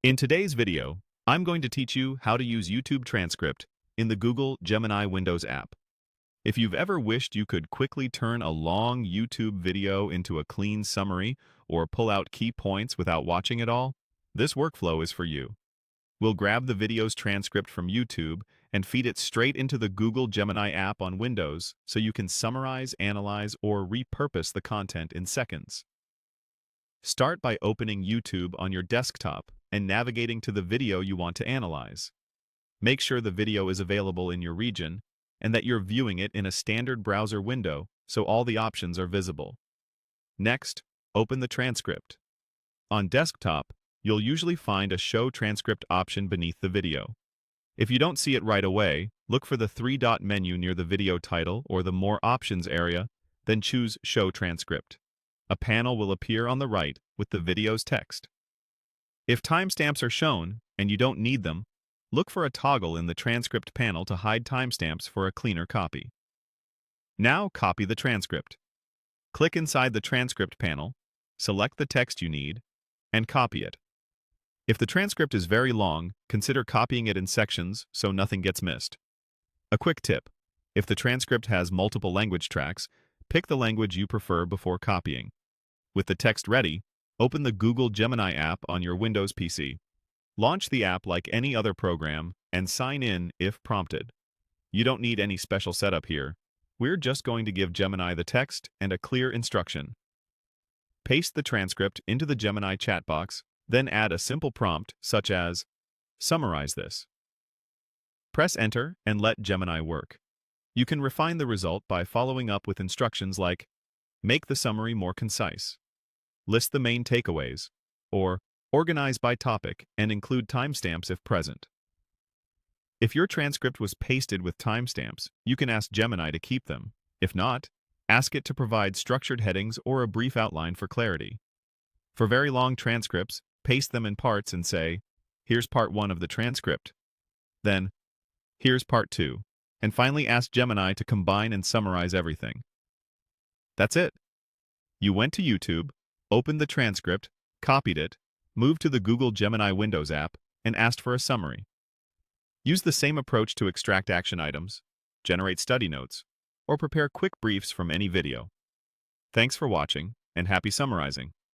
In today's video, I'm going to teach you how to use YouTube Transcript in the Google Gemini Windows app. If you've ever wished you could quickly turn a long YouTube video into a clean summary or pull out key points without watching it all, this workflow is for you. We'll grab the video's transcript from YouTube and feed it straight into the Google Gemini app on Windows so you can summarize, analyze, or repurpose the content in seconds. Start by opening YouTube on your desktop and navigating to the video you want to analyze. Make sure the video is available in your region and that you're viewing it in a standard browser window so all the options are visible. Next, open the transcript. On desktop, you'll usually find a Show Transcript option beneath the video. If you don't see it right away, look for the three-dot menu near the video title or the More Options area, then choose Show Transcript. A panel will appear on the right with the video's text. If timestamps are shown and you don't need them, look for a toggle in the transcript panel to hide timestamps for a cleaner copy. Now copy the transcript. Click inside the transcript panel, select the text you need, and copy it. If the transcript is very long, consider copying it in sections so nothing gets missed. A quick tip: if the transcript has multiple language tracks, pick the language you prefer before copying. With the text ready, open the Google Gemini app on your Windows PC. Launch the app like any other program and sign in if prompted. You don't need any special setup here. We're just going to give Gemini the text and a clear instruction. Paste the transcript into the Gemini chat box, then add a simple prompt such as, "Summarize this." Press Enter and let Gemini work. You can refine the result by following up with instructions like, "Make the summary more concise," "List the main takeaways," or "Organize by topic and include timestamps if present." If your transcript was pasted with timestamps, you can ask Gemini to keep them. If not, ask it to provide structured headings or a brief outline for clarity. For very long transcripts, paste them in parts and say, "Here's part 1 of the transcript." Then, "Here's part 2. And finally ask Gemini to combine and summarize everything. That's it. You went to YouTube, opened the transcript, copied it, moved to the Google Gemini Windows app, and asked for a summary. Use the same approach to extract action items, generate study notes, or prepare quick briefs from any video. Thanks for watching, and happy summarizing.